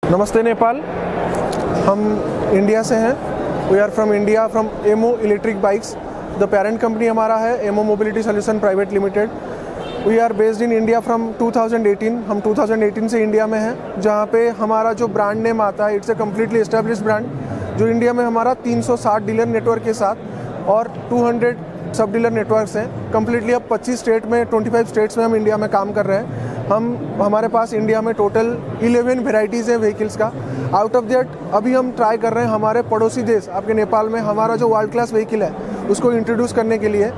नमस्ते नेपाल, हम इंडिया से हैं। We are from India, from Emo electric bikes. The parent company हमारा है Emo Mobility Solution Private Limited. We are based in India from 2018। हम 2018 से इंडिया में हैं, जहाँ पे हमारा जो ब्रांड नेम आता है it's a completely established brand, जो इंडिया में हमारा 360 डीलर नेटवर्क के साथ और 200 सब डीलर नेटवर्क्स हैं। कम्प्लीटली अब 25 स्टेट में, 25 स्टेट्स में हम इंडिया में काम कर रहे हैं। हमारे पास इंडिया में टोटल 11 वेराइटीज़ हैं व्हीकल्स का। आउट ऑफ दैट अभी हम ट्राई कर रहे हैं हमारे पड़ोसी देश आपके नेपाल में हमारा जो वर्ल्ड क्लास व्हीकल है उसको इंट्रोड्यूस करने के लिए।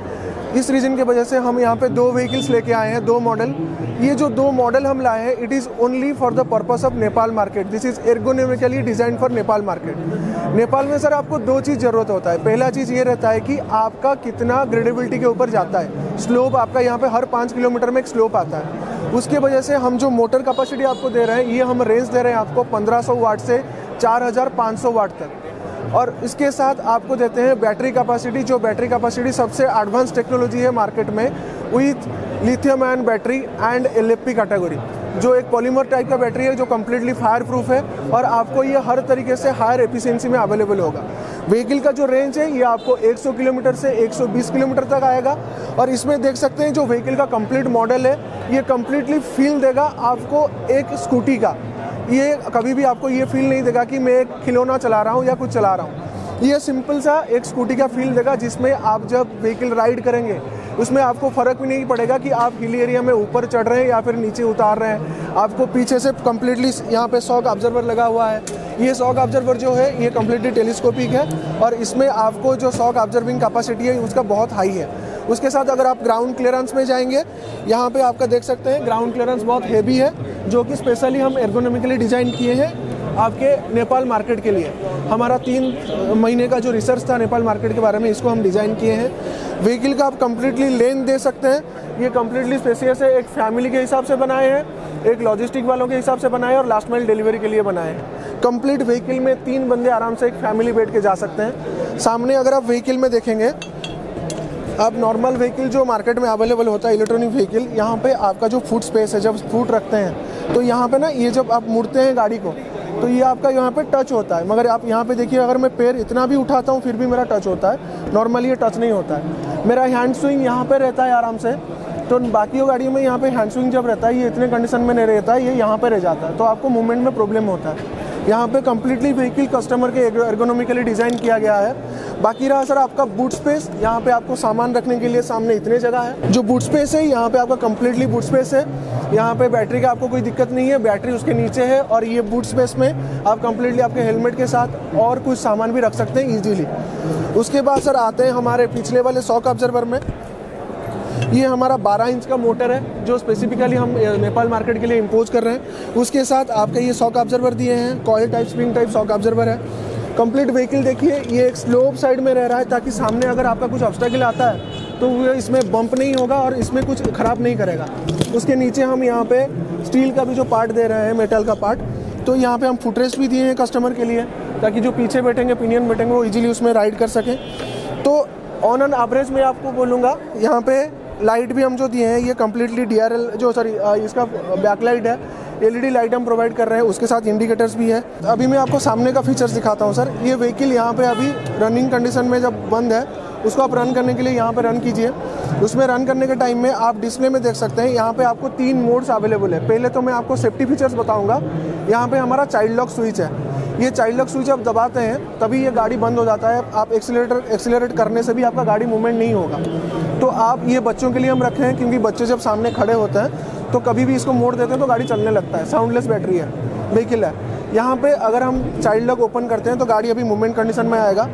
इस रीज़न की वजह से हम यहाँ पे 2 व्हीकल्स लेके आए हैं, 2 मॉडल। ये जो 2 मॉडल हम लाए हैं it is only for the purpose of Nepal market. This is ergonomically design for Nepal market. Nepal में सर आपको 2 चीज़ ज़रूरत होता है। पहला चीज़ ये रहता है कि आपका कितना ग्रेडेबिलिटी के ऊपर जाता है। स्लोप आपका यहाँ पे हर 5 किलोमीटर में एक स्लोप आता है। उसके वजह से हम जो मोटर कैपेसिटी आपको दे रहे हैं, ये हम रेंज दे रहे हैं आपको 1500 वाट से 4500 वाट तक। और इसके साथ आपको देते हैं बैटरी कैपेसिटी, जो बैटरी कैपेसिटी सबसे एडवांस टेक्नोलॉजी है मार्केट में, with lithium ion battery and LFP category, जो एक पॉलीमर टाइप का बैटरी है जो कम्प्लीटली फायर प्रूफ है और आपको ये हर तरीके से हायर एफिशिएंसी में अवेलेबल होगा। व्हीकल का जो रेंज है ये आपको 100 किलोमीटर से 120 किलोमीटर तक आएगा। और इसमें देख सकते हैं जो व्हीकल का कंप्लीट मॉडल है ये कम्प्लीटली फील देगा आपको एक स्कूटी का। ये कभी भी आपको ये फील नहीं देगा कि मैं एक खिलौना चला रहा हूँ या कुछ चला रहा हूँ। ये सिंपल सा एक स्कूटी का फील देगा, जिसमें आप जब व्हीकल राइड करेंगे उसमें आपको फ़र्क भी नहीं पड़ेगा कि आप हिल एरिया में ऊपर चढ़ रहे हैं या फिर नीचे उतार रहे हैं। आपको पीछे से कम्प्लीटली यहाँ पे शॉक ऑब्जर्वर लगा हुआ है। ये शॉक ऑब्जर्वर जो है ये कम्प्लीटली टेलीस्कोपिक है और इसमें आपको जो शॉक ऑब्जर्विंग कैपेसिटी है उसका बहुत हाई है। उसके साथ अगर आप ग्राउंड क्लियरेंस में जाएंगे, यहाँ पे आपका देख सकते हैं ग्राउंड क्लियरेंस बहुत हेवी है, जो कि स्पेशली हम एर्गोनॉमिकली डिज़ाइन किए हैं आपके नेपाल मार्केट के लिए। हमारा 3 महीने का जो रिसर्च था नेपाल मार्केट के बारे में, इसको हम डिज़ाइन किए हैं। व्हीकल का आप कम्प्लीटली लेन दे सकते हैं। ये कम्प्लीटली स्पेसियस है, एक फैमिली के हिसाब से बनाए हैं, एक लॉजिस्टिक वालों के हिसाब से बनाए और लास्ट माइल डिलीवरी के लिए बनाए हैं। कंप्लीट व्हीकल में 3 बंदे आराम से एक फैमिली बैठ के जा सकते हैं। सामने अगर आप व्हीकल में देखेंगे, आप नॉर्मल व्हीकल जो मार्केट में अवेलेबल होता है इलेक्ट्रॉनिक व्हीकल, यहाँ पे आपका जो फुट स्पेस है, जब फुट रखते हैं तो यहाँ पे ना ये जब आप मुड़ते हैं गाड़ी को तो ये आपका यहाँ पे टच होता है। मगर आप यहाँ पे देखिए, अगर मैं पैर इतना भी उठाता हूँ फिर भी मेरा टच होता है। नॉर्मली ये टच नहीं होता है। मेरा हैंड स्विंग यहाँ पे रहता है आराम से। तो बाकी गाड़ियों में यहाँ पे हैंड स्विंग जब रहता है ये इतने कंडीशन में नहीं रहता है, ये यहाँ पे रह जाता है, तो आपको मूवमेंट में प्रॉब्लम होता है। यहाँ पे कम्प्लीटली व्हीकल कस्टमर के एर्गोनॉमिकली डिज़ाइन किया गया है। बाकी रहा सर आपका बूट स्पेस, यहाँ पे आपको सामान रखने के लिए सामने इतने जगह है। जो बूट स्पेस है यहाँ पे आपका कम्प्लीटली बूट स्पेस है। यहाँ पे बैटरी का आपको कोई दिक्कत नहीं है, बैटरी उसके नीचे है। और ये बूट स्पेस में आप कम्प्लीटली आपके हेलमेट के साथ और कुछ सामान भी रख सकते हैं ईजीली। उसके बाद सर आते हैं हमारे पिछले वाले शॉक ऑब्जर्वर में। ये हमारा 12 इंच का मोटर है जो स्पेसिफिकली हम नेपाल मार्केट के लिए इम्पोज कर रहे हैं। उसके साथ आपके ये शॉक ऑब्जर्वर दिए हैं, coil type spring type shock observer है। कंप्लीट व्हीकल देखिए ये एक स्लोप साइड में रह रहा है, ताकि सामने अगर आपका कुछ ऑब्स्टेकल आता है तो वो इसमें बम्प नहीं होगा और इसमें कुछ ख़राब नहीं करेगा। उसके नीचे हम यहाँ पे स्टील का भी जो पार्ट दे रहे हैं, मेटल का पार्ट, तो यहाँ पे हम फुटरेस्ट भी दिए हैं कस्टमर के लिए, ताकि जो पीछे बैठेंगे पिनियन बैठेंगे वो इजीली उसमें राइड कर सकें। तो ऑन एन एवरेज में आपको बोलूँगा, यहाँ पे लाइट भी हम जो दिए हैं ये कम्प्लीटली DRL जो इसका बैकलाइट है, LED लाइट हम प्रोवाइड कर रहे हैं। उसके साथ इंडिकेटर्स भी है। अभी मैं आपको सामने का फीचर्स दिखाता हूँ सर। ये व्हीकल यहाँ पे अभी रनिंग कंडीशन में जब बंद है, उसको आप रन करने के लिए यहाँ पे रन कीजिए। उसमें रन करने के टाइम में आप डिस्प्ले में देख सकते हैं यहाँ पे आपको 3 मोड्स अवेलेबल है। पहले तो मैं आपको सेफ्टी फीचर्स बताऊँगा। यहाँ पे हमारा चाइल्ड लॉक स्विच है। ये चाइल्ड लॉक स्विच आप दबाते हैं तभी ये गाड़ी बंद हो जाता है। आप एक्सीलरेट करने से भी आपका गाड़ी मूवमेंट नहीं होगा। तो आप ये बच्चों के लिए हम रखे हैं, क्योंकि बच्चे जब सामने खड़े होते हैं तो कभी भी इसको मोड़ देते हैं तो गाड़ी चलने लगता है। साउंडलेस बैटरी है, व्हीकल है। यहाँ पे अगर हम चाइल्ड लॉक ओपन करते हैं तो गाड़ी अभी मूवमेंट कंडीशन में आएगा।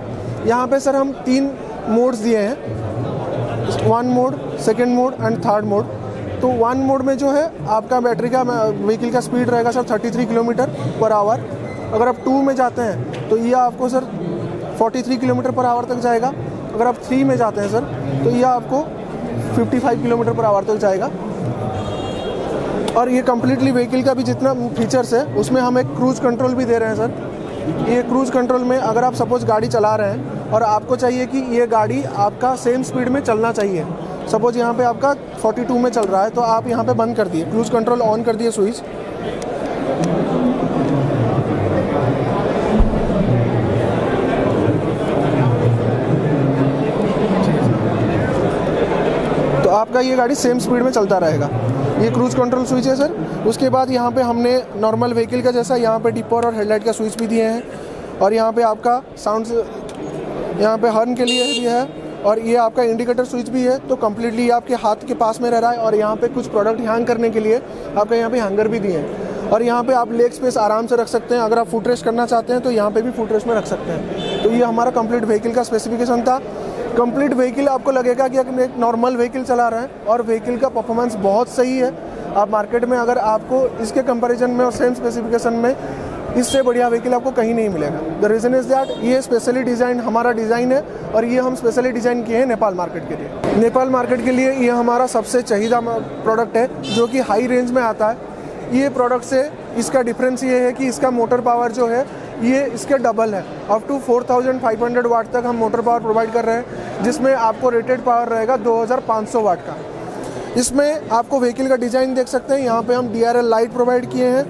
यहाँ पे सर हम 3 मोड्स दिए हैं, 1 mode, 2nd mode and 3rd mode. तो 1 मोड में जो है आपका बैटरी का व्हीकल का स्पीड रहेगा सर 33 किलोमीटर पर आवर। अगर आप 2 में जाते हैं तो ये आपको सर 43 किलोमीटर पर आवर तक जाएगा। अगर आप 3 में जाते हैं सर तो ये आपको 55 किलोमीटर पर आवर तक जाएगा। और ये कम्प्लीटली व्हीकल का भी जितना फीचर्स है उसमें हम एक क्रूज़ कंट्रोल भी दे रहे हैं सर। ये क्रूज़ कंट्रोल में अगर आप सपोज गाड़ी चला रहे हैं और आपको चाहिए कि ये गाड़ी आपका सेम स्पीड में चलना चाहिए, सपोज यहाँ पे आपका 42 में चल रहा है, तो आप यहाँ पे बंद कर दिए, क्रूज़ कंट्रोल ऑन कर दिए स्विच। आपका ये गाड़ी सेम स्पीड में चलता रहेगा। ये क्रूज़ कंट्रोल स्विच है सर। उसके बाद यहाँ पे हमने नॉर्मल व्हीकल का जैसा यहाँ पे डिपर और हेडलाइट का स्विच भी दिए हैं, और यहाँ पे आपका साउंड, यहाँ पे हॉर्न के लिए भी है, और ये आपका इंडिकेटर स्विच भी है। तो कम्प्लीटली आपके हाथ के पास में रह रहा है। और यहाँ पे कुछ प्रोडक्ट हैंग करने के लिए आपका यहाँ पे हैंगर भी दिए हैं, और यहाँ पे आप लेग स्पेस आराम से रख सकते हैं। अगर आप फुट रेस्ट करना चाहते हैं तो यहाँ पे भी फुट रेस्ट में रख सकते हैं। तो ये हमारा कंप्लीट व्हीकल का स्पेसिफिकेशन था। कंप्लीट व्हीकल आपको लगेगा कि एक नॉर्मल व्हीकल चला रहे हैं, और व्हीकल का परफॉर्मेंस बहुत सही है। आप मार्केट में अगर आपको इसके कंपैरिजन में और सेम स्पेसिफिकेशन में इससे बढ़िया व्हीकल आपको कहीं नहीं मिलेगा। द रीज़न इज़ दैट ये स्पेशली डिज़ाइन हमारा डिज़ाइन है, और ये हम स्पेशली डिज़ाइन किए हैं नेपाल मार्केट के लिए। नेपाल मार्केट के लिए ये हमारा सबसे चाहिदा प्रोडक्ट है, जो कि हाई रेंज में आता है। ये प्रोडक्ट से इसका डिफरेंस ये है कि इसका मोटर पावर जो है ये इसके डबल है। अप टू 4500 वाट तक हम मोटर पावर प्रोवाइड कर रहे हैं, जिसमें आपको रेटेड पावर रहेगा 2500 वाट का। इसमें आपको व्हीकल का डिज़ाइन देख सकते हैं। यहाँ पे हम DRL लाइट प्रोवाइड किए हैं।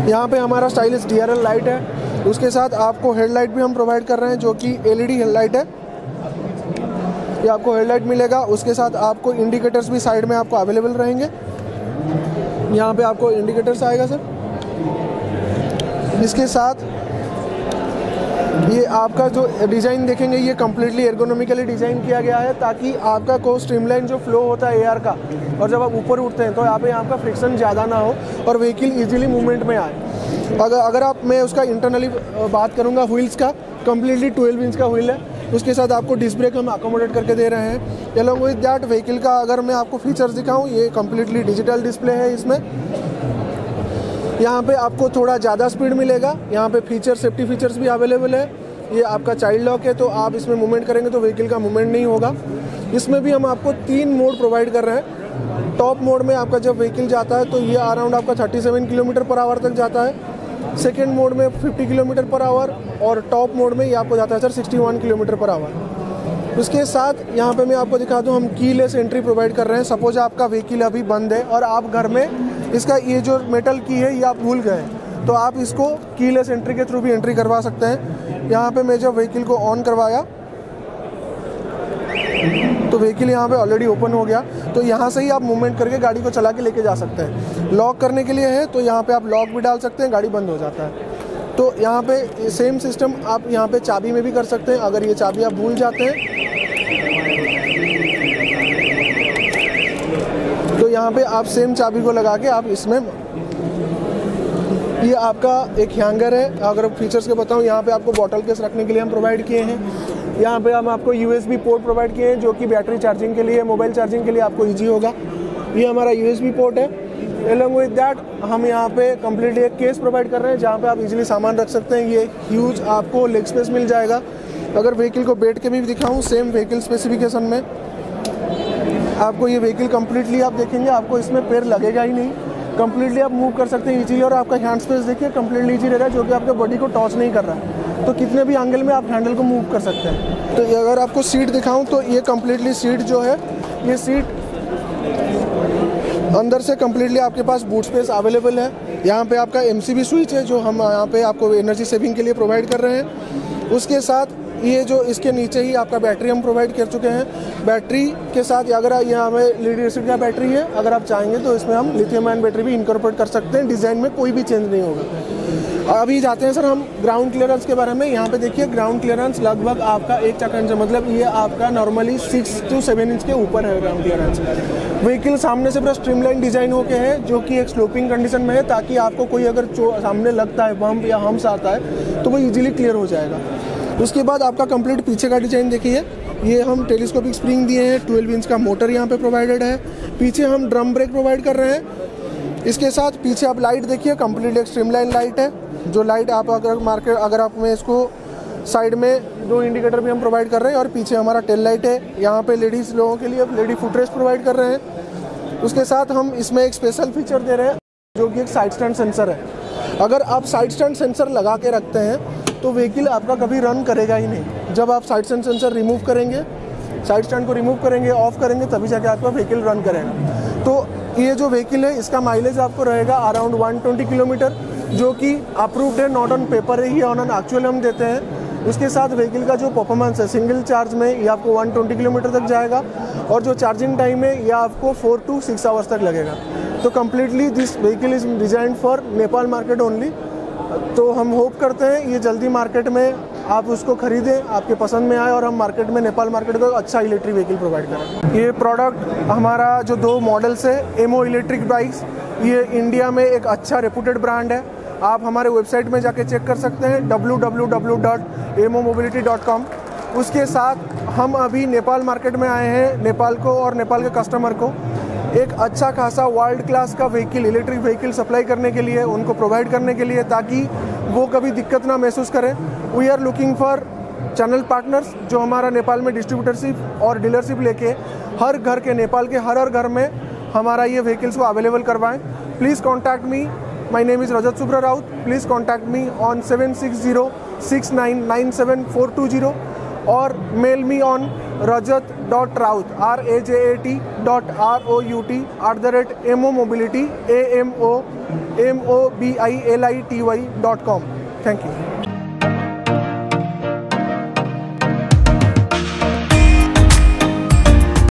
यहाँ पे हमारा स्टाइलिश DRL लाइट है। उसके साथ आपको हेडलाइट भी हम प्रोवाइड कर रहे हैं, जो कि LED हेडलाइट है। ये आपको हेडलाइट मिलेगा। उसके साथ आपको इंडिकेटर्स भी साइड में आपको अवेलेबल रहेंगे। यहाँ पे आपको इंडिकेटर्स आएगा सर। इसके साथ ये आपका जो डिज़ाइन देखेंगे ये कम्प्लीटली एर्गोनॉमिकली डिज़ाइन किया गया है, ताकि आपका को स्ट्रीमलाइन जो फ्लो होता है एयर का, और जब आप ऊपर उठते हैं तो यहाँ पे आपका फ्रिक्शन ज़्यादा ना हो और व्हीकल इजीली मूवमेंट में आए। अगर आप मैं उसका इंटरनली बात करूँगा व्हील्स का, कम्प्लीटली 12 इंच का व्हील है। उसके साथ आपको डिस्क ब्रेक हम अकोमोडेट करके दे रहे हैं। अलॉन्ग विद दैट व्हीकल का अगर मैं आपको फीचर्स दिखाऊँ, ये कम्प्लीटली डिजिटल डिस्प्ले है। इसमें यहाँ पे आपको थोड़ा ज़्यादा स्पीड मिलेगा। यहाँ पे फीचर सेफ्टी फीचर्स भी अवेलेबल है। ये आपका चाइल्ड लॉक है, तो आप इसमें मूवमेंट करेंगे तो व्हीकल का मूवमेंट नहीं होगा। इसमें भी हम आपको 3 मोड प्रोवाइड कर रहे हैं। टॉप मोड में आपका जब व्हीकल जाता है तो ये अराउंड आपका 37 किलोमीटर पर आवर तक जाता है। सेकेंड मोड में 50 किलोमीटर पर आवर, और टॉप मोड में ये आपको जाता है सर 61 किलोमीटर पर आवर। उसके साथ यहाँ पे मैं आपको दिखा दूँ, हम कीलेस एंट्री प्रोवाइड कर रहे हैं। सपोज आपका व्हीकल अभी बंद है और आप घर में इसका ये जो मेटल की है ये आप भूल गए, तो आप इसको कीलेस एंट्री के थ्रू भी एंट्री करवा सकते हैं। यहाँ पे मैं जब व्हीकल को ऑन करवाया तो व्हीकल यहाँ पे ऑलरेडी ओपन हो गया। तो यहाँ से ही आप मूवमेंट करके गाड़ी को चला के लेके जा सकते हैं। लॉक करने के लिए है तो यहाँ पे आप लॉक भी डाल सकते हैं, गाड़ी बंद हो जाता है। तो यहाँ पे सेम सिस्टम आप यहाँ पे चाबी में भी कर सकते हैं। अगर ये चाबी आप भूल जाते हैं तो यहाँ पे आप सेम चाबी को लगा के आप इसमें, ये आपका एक हैंगर है। अगर फीचर्स के बताऊँ, यहाँ पे आपको बॉटल केस रखने के लिए हम प्रोवाइड किए हैं। यहाँ पे हम आपको USB पोर्ट प्रोवाइड किए हैं, जो कि बैटरी चार्जिंग के लिए, मोबाइल चार्जिंग के लिए आपको ईजी होगा। ये हमारा USB पोर्ट है। अलॉन्ग विद दैट हम यहाँ पे कम्प्लीटली एक केस प्रोवाइड कर रहे हैं, जहाँ पे आप इजीली सामान रख सकते हैं। ये ह्यूज आपको लेग स्पेस मिल जाएगा। अगर व्हीकल को बैठ के भी दिखाऊँ, सेम व्हीकल स्पेसिफिकेशन में आपको ये व्हीकल कम्प्लीटली आप देखेंगे, आपको इसमें पैर लगेगा ही नहीं। कम्प्लीटली आप मूव कर सकते हैं इजीली, और आपका हैंड स्पेस देखिए कम्प्लीटली ईजी रह रहा है, जो कि आपके बॉडी को टच नहीं कर रहा है। तो कितने भी एंगल में आप हैंडल को मूव कर सकते हैं। तो अगर आपको सीट दिखाऊं तो ये कम्प्लीटली सीट जो है, ये सीट अंदर से कम्प्लीटली आपके पास बूट स्पेस अवेलेबल है। यहाँ पे आपका MCB स्विच है, जो हम यहाँ पे आपको एनर्जी सेविंग के लिए प्रोवाइड कर रहे हैं। उसके साथ ये जो इसके नीचे ही आपका बैटरी हम प्रोवाइड कर चुके हैं। बैटरी के साथ अगर यहाँ में लीड एसिड का बैटरी है, अगर आप चाहेंगे तो इसमें हम लिथियम आयन बैटरी भी इनकॉर्पोरेट कर सकते हैं। डिज़ाइन में कोई भी चेंज नहीं होगा। अभी जाते हैं सर हम ग्राउंड क्लियरेंस के बारे में। यहाँ पे देखिए ग्राउंड क्लियरेंस लगभग आपका 1 चक्कर से, मतलब ये आपका नॉर्मली 6 से 7 इंच के ऊपर है ग्राउंड क्लियरेंस। व्हीकल सामने से पूरा स्ट्रीमलाइन डिज़ाइन होके है, जो कि एक स्लोपिंग कंडीशन में है, ताकि आपको कोई अगर सामने लगता है बम्प या हम्स आता है तो वो ईजिली क्लियर हो जाएगा। उसके बाद आपका कंप्लीट पीछे का डिज़ाइन देखिए, ये हम टेलीस्कोपिक स्प्रिंग दिए हैं। 12 इंच का मोटर यहाँ पे प्रोवाइडेड है। पीछे हम ड्रम ब्रेक प्रोवाइड कर रहे हैं। इसके साथ पीछे आप लाइट देखिए, कंप्लीट एक स्ट्रीमलाइन लाइट है। जो लाइट आप अगर आप में इसको साइड में 2 इंडिकेटर भी हम प्रोवाइड कर रहे हैं, और पीछे हमारा टेल लाइट है। यहाँ पे लेडीज़ लोगों के लिए लेडी फुटरेस्ट प्रोवाइड कर रहे हैं। उसके साथ हम इसमें एक स्पेशल फीचर दे रहे हैं, जो कि एक साइड स्टैंड सेंसर है। अगर आप साइड स्टैंड सेंसर लगा के रखते हैं तो व्हीकल आपका कभी रन करेगा ही नहीं। जब आप साइड स्टैंड सेंसर रिमूव करेंगे, साइड स्टैंड को रिमूव करेंगे, ऑफ करेंगे, तभी जाके आपका व्हीकल रन करेगा। तो ये जो व्हीकल है इसका माइलेज आपको रहेगा अराउंड 120 किलोमीटर, जो कि अप्रूव्ड है, नॉट ऑन पेपर है, ये ऑन एक्चुअल हम देते हैं। उसके साथ व्हीकल का जो परफॉर्मेंस है, सिंगल चार्ज में ये आपको 120 किलोमीटर तक जाएगा और जो चार्जिंग टाइम है ये आपको 4 to 6 आवर्स तक लगेगा। तो completely this vehicle is designed for Nepal market only. तो हम होप करते हैं ये जल्दी मार्केट में आप उसको खरीदें, आपके पसंद में आए और हम मार्केट में, नेपाल मार्केट को अच्छा इलेक्ट्रिक व्हीकल प्रोवाइड करें। ये प्रोडक्ट हमारा जो 2 मॉडल्स है एमओ इलेक्ट्रिक बाइक्स, ये इंडिया में एक अच्छा रेपुटेड ब्रांड है। आप हमारे वेबसाइट में जाके चेक कर सकते हैं www.emomobility.com। उसके साथ हम अभी नेपाल मार्केट में आए हैं, नेपाल को और नेपाल के कस्टमर को एक अच्छा खासा वर्ल्ड क्लास का व्हीकल, इलेक्ट्रिक व्हीकल सप्लाई करने के लिए, उनको प्रोवाइड करने के लिए, ताकि वो कभी दिक्कत ना महसूस करें। We are looking for channel partners जो हमारा नेपाल में डिस्ट्रीब्यूटरशिप और डीलरशिप लेके हर घर के, नेपाल के हर घर में हमारा ये व्हीकल्स को अवेलेबल करवाएं। Please contact me, my name is Rajat Subra Raut. Please contact me on 7606997420 और mail me on rajat.raut rajat.rout@emomobility AMOMOBILITY.com। Thank you.